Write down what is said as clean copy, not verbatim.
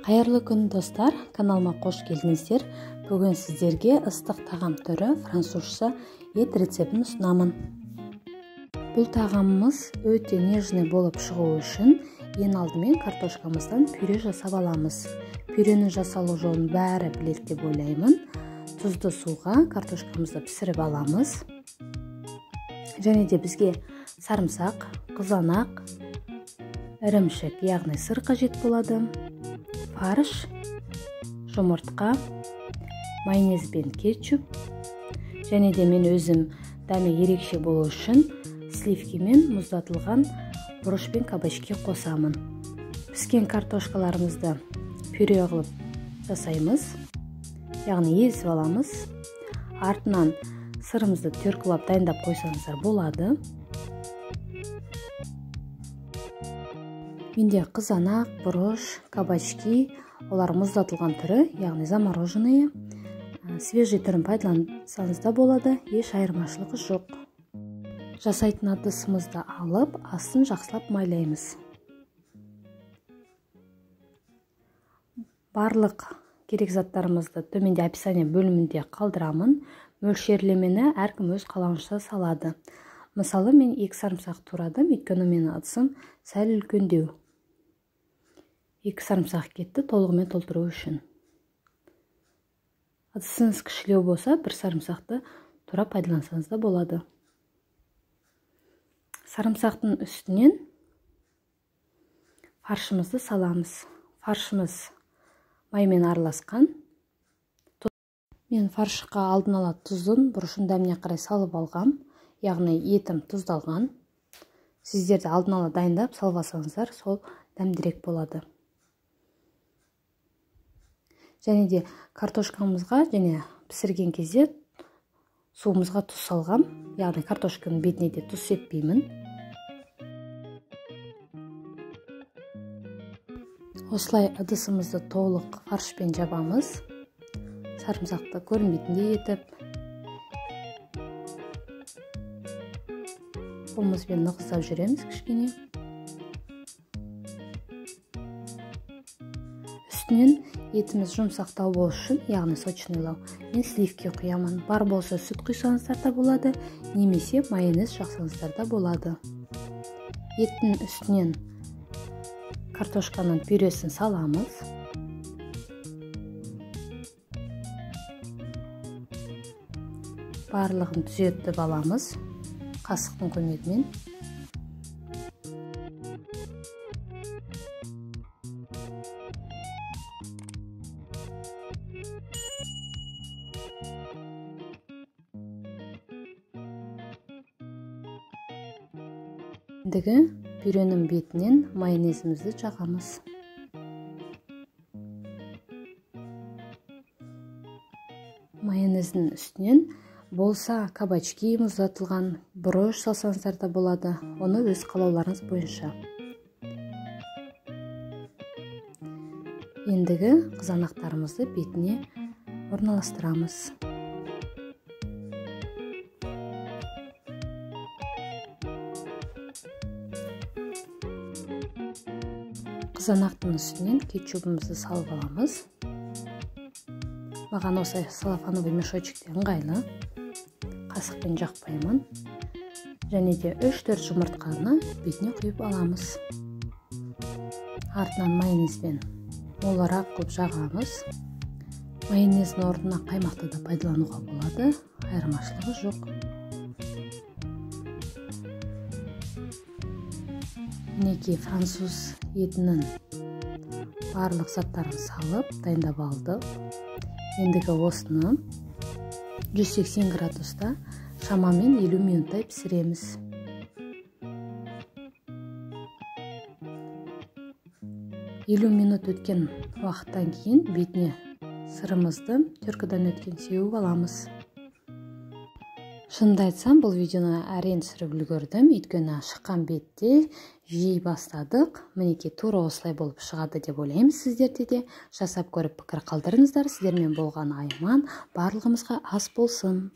Қайырлы күн достар, каналыма қош келдіңіздер. Бүгін сіздерге ыстық тағам түрі французша ет рецептін ұсынамын. Бұл тағамымыз өте нежный болып шығу үшін ең алдымен картошкамыздан пюре жасап аламыз. Пюренің жасалу жолын бәрі біледі деп ойлаймын. Тұзды суға картошкамызды пісіріп аламыз. Және де бізге сарымсақ, қызанақ, ірімшік, яғни сыр қажет болады. Фарш, жұмыртқа, майонез бен кетчуп, және де мен өзім дәмі ерекше болу үшін сливки мен мұздатылған бұрыш пен кабачки қосамын. Піскен картошкаларымызды пюре қылып жасаймыз, яғни езіп аламыз. Артынан сырымызды түркілап дайындап қойсаңыздар болады. Менде қызанақ, бұрыш, кабачки, олар мұздатылған түрі, яғни замороженные. Свежий түрін пайдалансаңыз да болады, еш айырмашылығы жоқ. Жасайтын ыдысымызды алып, астын жақсылап майлаймыз. Барлық керек заттарымызды төменде описание бөлімінде қалдырамын. Мөлшерлемені әркім өз қалауынша салады. Мысалы, мен 2 сарымсақ турадым, өйткені менің ыдысым сәл үлкендеу. 2 сарымсақ кетті, толығымен толтыру үшін. Ыдысыңыз кішілеу болса, 1 сарымсақты тура пайдалансаңыз да болады. Сарымсақтың үстінен фаршымызды саламыз. Фаршымыз маймен араласқан. Мен фаршыға алдын ала тұздың бұрышын дәміне қарай салып алғам, яғни етім тұздалған. Сіздерді алдын ала дайындап салып алсаңыздар, сол дәмдірек болады. Және де картошкамызға және пісірген кезде суымызға тұз салғам, яғни картошканың бетіне де тұз сеппеймін. Осылай ыдысымызды толық фаршпен жабамыз. Сарымсақты көрінбейтіндей етіп, қолымызбен нығыздап жүреміз кішкене. Үстінен етіміз жұмсақтау болу үшін, яғни сочныйлау, мен сливки құямын. Бар болса сүт құйсаңыздар да болады, немесе майонез жақсаңыздар да болады. Еттің үстінен картошканың пюресін саламыз. Барлығын түзетіп аламыз қасықтың көмегімен. Ендігі пюренің бетінен майонезімізді жағамыз. Майонездің үстінен болса кабачки мұздатылған бұрыш салсаңыздар да болады, оны өз қалауларыңыз бойынша. Ендігі қызанақтарымызды бетіне орналастырамыз. Қызанақтың үстінен кетчупымызды салып аламыз. Маған осы салафановый мешочекте ыңғайлы. Қасықпен жақпаймын. Және де 3-4 жұмыртқаны бетіне құйып аламыз. Артынан майонезбен молырақ қылып жағамыз. Майонездің орнына қаймақты да пайдалануға болады, айырмашылығы жоқ. Мінекей француз етінің барлық заттарын салып, дайындап алдық. Ендігі осыны 180 градуста шамамен 50 минуттай пісіреміз. Елу минут өткен уақыттан кейін бетіне сырымызды түркіден өткен сеуіп аламыз. Шынымды айтсам, бұл видеоны әрең түсіріп үлгердім, өйткені шыққан бетте жей бастадық. Мінекей тура осылай болып шығады деп ойлаймын. Сіздерде де жасап көріп пікір қалдырыңыздар. Сіздермен болған Айман, барлығымызға ас болсын.